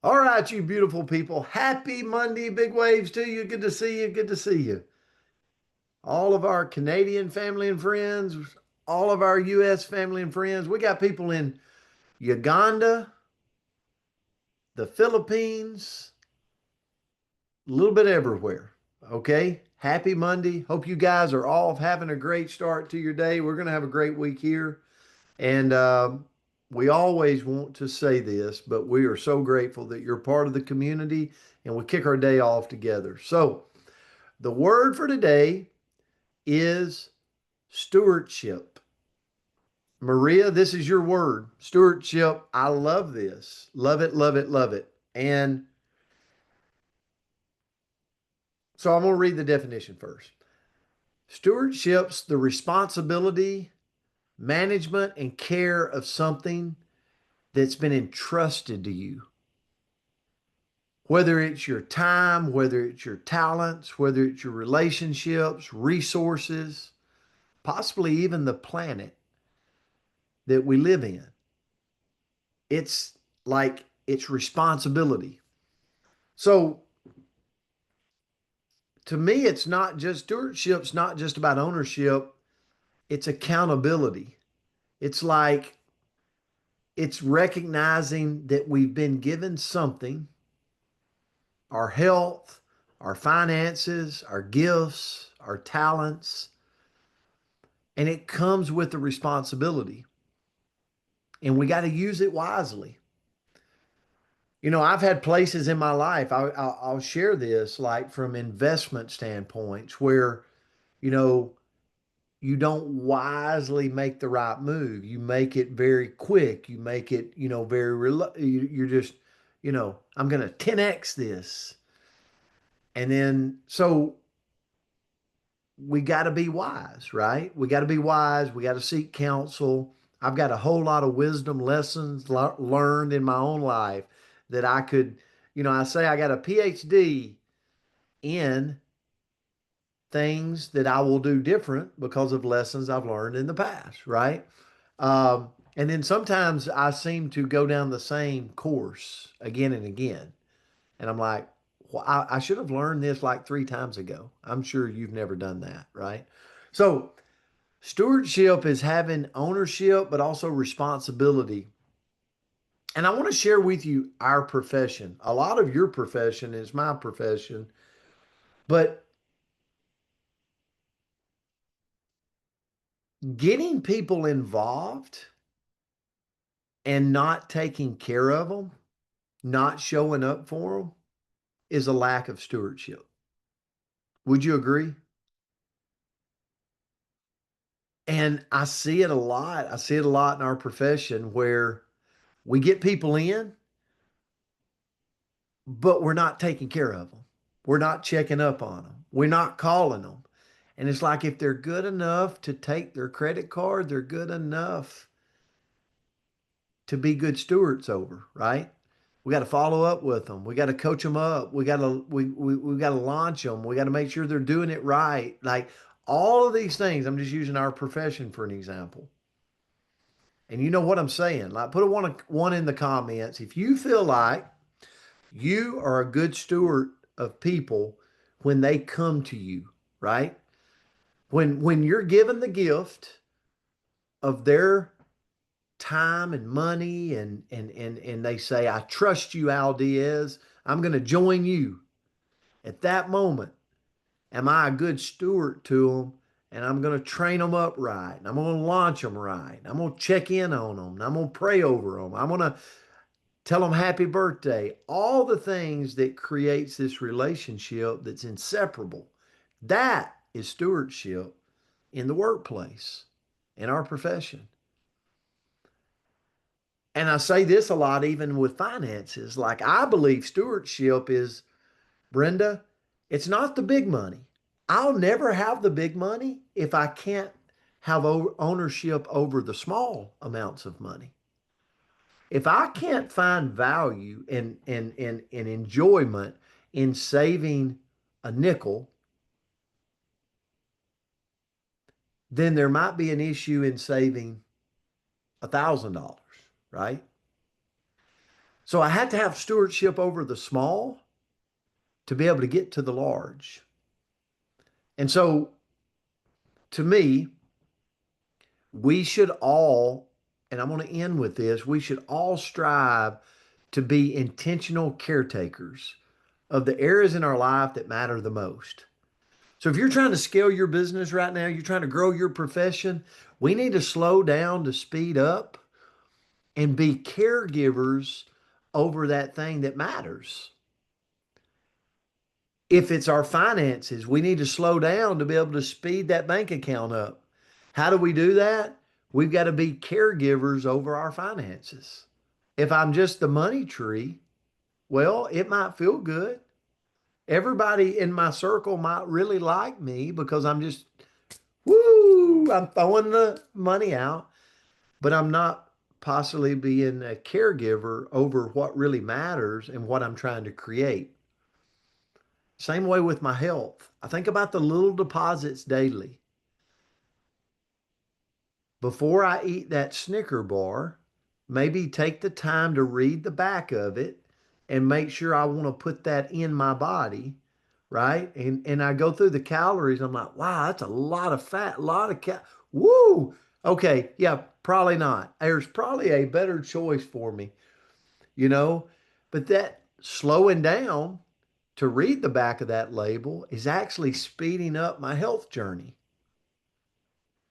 All right, you beautiful people. Happy Monday, big waves to you. Good to see you. Good to see you. All of our Canadian family and friends, all of our U.S. family and friends. We got people in Uganda, the Philippines, a little bit everywhere. Okay. Happy Monday. Hope you guys are all having a great start to your day. We're going to have a great week here. And we always want to say this, but we are so grateful that you're part of the community and we kick our day off together. So, the word for today is stewardship. Maria, this is your word, stewardship. I love this. Love it, love it, love it. And so I'm going to read the definition first. Stewardship's the responsibility, management, and care of something that's been entrusted to you. Whether it's your time, whether it's your talents, whether it's your relationships, resources, possibly even the planet that we live in. It's like it's responsibility. So to me, it's not just stewardship's not just about ownership, it's accountability. It's like it's recognizing that we've been given something, our health, our finances, our gifts, our talents, and it comes with the responsibility. And we got to use it wisely. I've had places in my life, I'll share this, like from investment standpoints, where, you know, you don't wisely make the right move. You make it very quick. You make it, you're just, I'm going to 10x this. And then, so we got to be wise, right? We got to be wise. We got to seek counsel. I've got a whole lot of wisdom lessons learned in my own life that I could, I say I got a PhD in things that I will do different because of lessons I've learned in the past, right? And then sometimes I seem to go down the same course again and again. And I'm like, well, I should have learned this like 3 times ago. I'm sure you've never done that, right? So, stewardship is having ownership, but also responsibility. And I want to share with you our profession. A lot of your profession is my profession, but getting people involved and not taking care of them, not showing up for them, is a lack of stewardship. Would you agree? And I see it a lot. I see it a lot in our profession where we get people in, but we're not taking care of them. We're not checking up on them. We're not calling them. And it's like if they're good enough to take their credit card, they're good enough to be good stewards over, right? We got to follow up with them. We got to coach them up. We got to launch them. We got to make sure they're doing it right. Like all of these things, I'm just using our profession for an example. And you know what I'm saying? Like put a one in the comments if you feel like you are a good steward of people when they come to you, right? When you're given the gift of their time and money and they say, I trust you, Al Diaz. I'm going to join you. At that moment, am I a good steward to them? And I'm going to train them up right. And I'm going to launch them right. I'm going to check in on them. And I'm going to pray over them. I'm going to tell them happy birthday. All the things that creates this relationship that's inseparable. That is stewardship in the workplace, in our profession. And I say this a lot, even with finances. Like, I believe stewardship is, Brenda, it's not the big money. I'll never have the big money if I can't have ownership over the small amounts of money. If I can't find value and enjoyment in saving a nickel, then there might be an issue in saving $1,000, right? So I had to have stewardship over the small to be able to get to the large. And so to me, we should all, and I'm going to end with this, we should all strive to be intentional caretakers of the areas in our life that matter the most. So if you're trying to scale your business right now, you're trying to grow your profession, we need to slow down to speed up and be caregivers over that thing that matters. If it's our finances, we need to slow down to be able to speed that bank account up. How do we do that? We've got to be caregivers over our finances. If I'm just the money tree, well, it might feel good. Everybody in my circle might really like me because I'm just, woo, I'm throwing the money out, but I'm not possibly being a caregiver over what really matters and what I'm trying to create. Same way with my health. I think about the little deposits daily. Before I eat that Snicker bar, maybe take the time to read the back of it and make sure I want to put that in my body, right? And I go through the calories. I'm like, wow, that's a lot of fat, a lot of Woo! Okay, yeah, probably not. There's probably a better choice for me, you know? But that slowing down to read the back of that label is actually speeding up my health journey.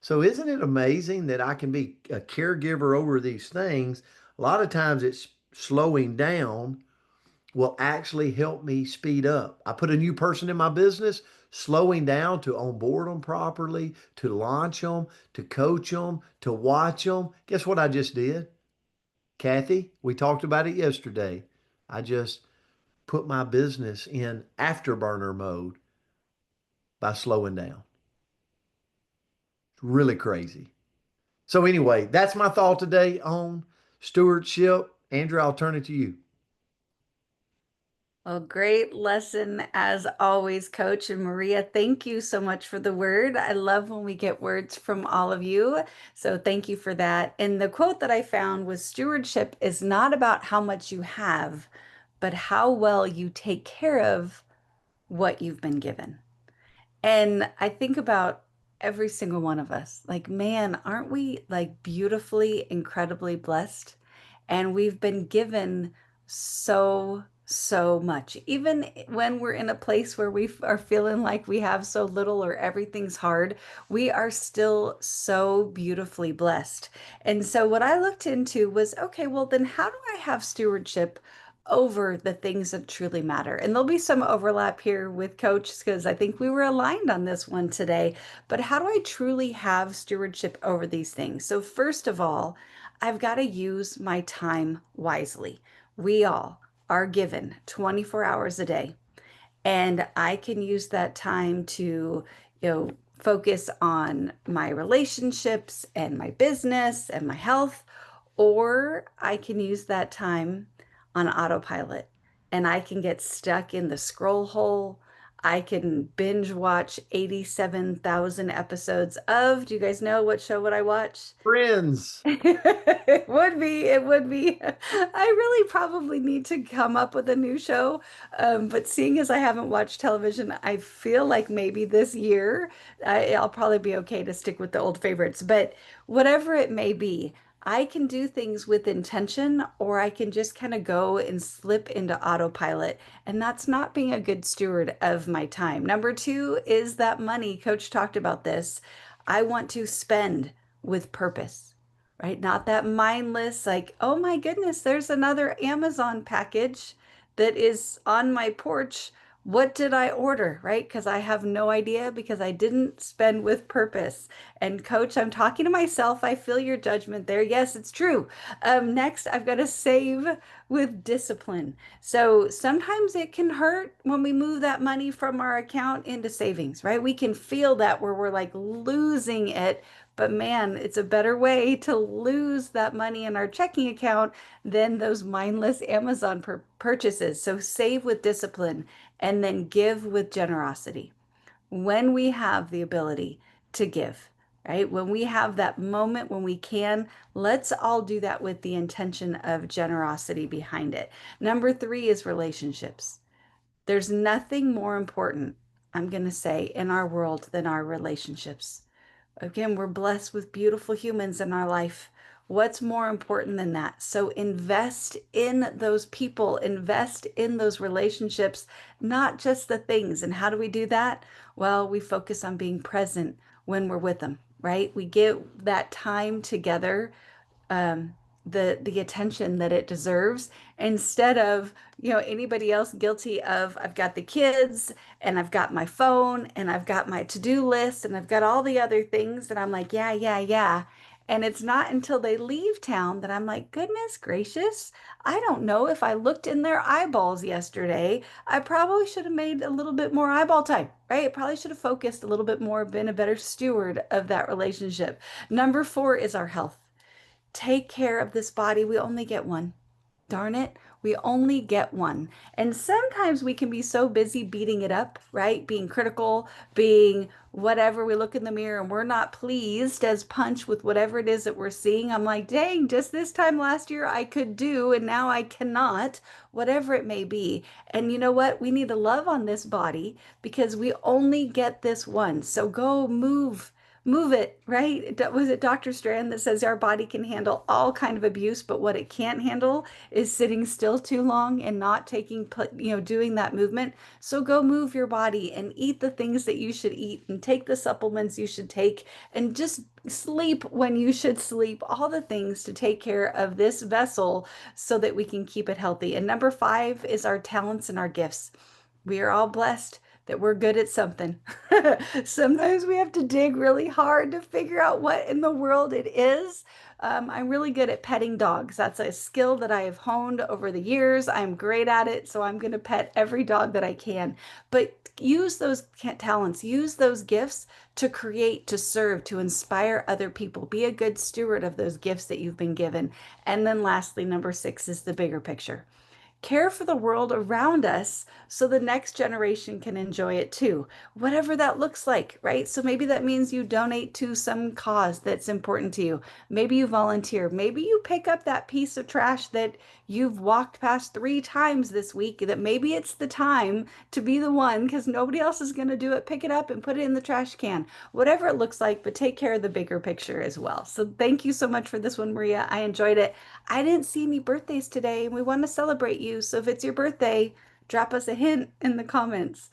So isn't it amazing that I can be a caregiver over these things? A lot of times it's slowing down will actually help me speed up. I put a new person in my business, slowing down to onboard them properly, to launch them, to coach them, to watch them. Guess what I just did? Kathy, we talked about it yesterday. I just put my business in afterburner mode by slowing down. Really crazy. So anyway, that's my thought today on stewardship. Andrew, I'll turn it to you. Well, great lesson as always, Coach. And Maria, thank you so much for the word. I love when we get words from all of you. So thank you for that. And the quote that I found was stewardship is not about how much you have, but how well you take care of what you've been given. And I think about every single one of us. Like, man, aren't we like beautifully, incredibly blessed? And we've been given so, so much. Even when we're in a place where we are feeling like we have so little or everything's hard, we are still so beautifully blessed. And so, what I looked into was okay, well, then how do I have stewardship over the things that truly matter? And there'll be some overlap here with Coach because I think we were aligned on this one today. But how do I truly have stewardship over these things? So, first of all, I've got to use my time wisely. We all are given 24 hours a day, and I can use that time to, focus on my relationships and my business and my health, or I can use that time on autopilot and I can get stuck in the scroll hole. I can binge watch 87,000 episodes of, do you guys know what show would I watch? Friends. It would be. It would be. I really probably need to come up with a new show. But seeing as I haven't watched television, I feel like maybe this year I'll probably be okay to stick with the old favorites. But whatever it may be, I can do things with intention, or I can just kind of go and slip into autopilot. And that's not being a good steward of my time. Number two is that money. Coach talked about this. I want to spend with purpose, right? Not that mindless, like, oh my goodness, there's another Amazon package that is on my porch. What did I order, right? Because I have no idea because I didn't spend with purpose. And coach, I'm talking to myself. I feel your judgment there. Yes, it's true. Next, I've got to save with discipline. So sometimes it can hurt when we move that money from our account into savings, right? We can feel that where we're like losing it, but man, it's a better way to lose that money in our checking account than those mindless Amazon purchases. So save with discipline and then give with generosity when we have the ability to give. right? When we have that moment when we can, let's all do that with the intention of generosity behind it. Number three is relationships. There's nothing more important, I'm going to say, in our world than our relationships. Again, we're blessed with beautiful humans in our life. What's more important than that? So invest in those people, invest in those relationships, not just the things. And how do we do that? Well, we focus on being present when we're with them, right? We give that time together um, the attention that it deserves instead of anybody else guilty of I've got the kids and I've got my phone and I've got my to-do list and I've got all the other things that I'm like yeah yeah yeah, and it's not until they leave town that I'm like goodness gracious, I don't know if I looked in their eyeballs yesterday. I probably should have made a little bit more eyeball time, right? Probably should have focused a little bit more, been a better steward of that relationship. Number four is our health. Take care of this body. We only get one. Darn it, we only get one. And sometimes we can be so busy beating it up, right? Being critical, being whatever. We look in the mirror and we're not pleased as punch with whatever it is that we're seeing. I'm like, dang, just this time last year I could do, and now I cannot, whatever it may be. And you know what? We need to love on this body because we only get this one. So go move it, right? Was it Dr. Strand that says our body can handle all kind of abuse, but what it can't handle is sitting still too long and not taking, doing that movement. So go move your body and eat the things that you should eat and take the supplements you should take and just sleep when you should sleep, all the things to take care of this vessel so that we can keep it healthy. And number five is our talents and our gifts. We are all blessed that we're good at something. Sometimes we have to dig really hard to figure out what in the world it is. I'm really good at petting dogs. That's a skill that I have honed over the years. I'm great at it, so I'm going to pet every dog that I can. But use those talents, use those gifts to create, to serve, to inspire other people. Be a good steward of those gifts that you've been given. And then lastly, number six is the bigger picture. Care for the world around us so the next generation can enjoy it too, whatever that looks like, right? So maybe that means you donate to some cause that's important to you. Maybe you volunteer. Maybe you pick up that piece of trash that you've walked past 3 times this week, that maybe it's the time to be the one because nobody else is going to do it. Pick it up and put it in the trash can, whatever it looks like, but take care of the bigger picture as well. So thank you so much for this one, Maria. I enjoyed it. I didn't see any birthdays today, and we want to celebrate you. So if it's your birthday, drop us a hint in the comments.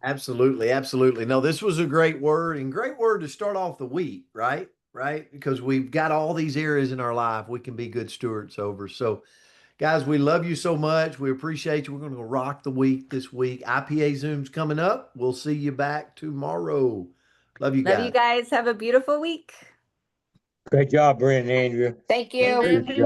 Absolutely, absolutely. No, this was a great word and great word to start off the week, right? Right? Because we've got all these areas in our life we can be good stewards over. So, guys, we love you so much. We appreciate you. We're going to rock the week this week. IPA Zoom's coming up. We'll see you back tomorrow. Love you Love you guys. guys. Have a beautiful week. Great job, Brent and Andrea. Thank Thank you. you. Good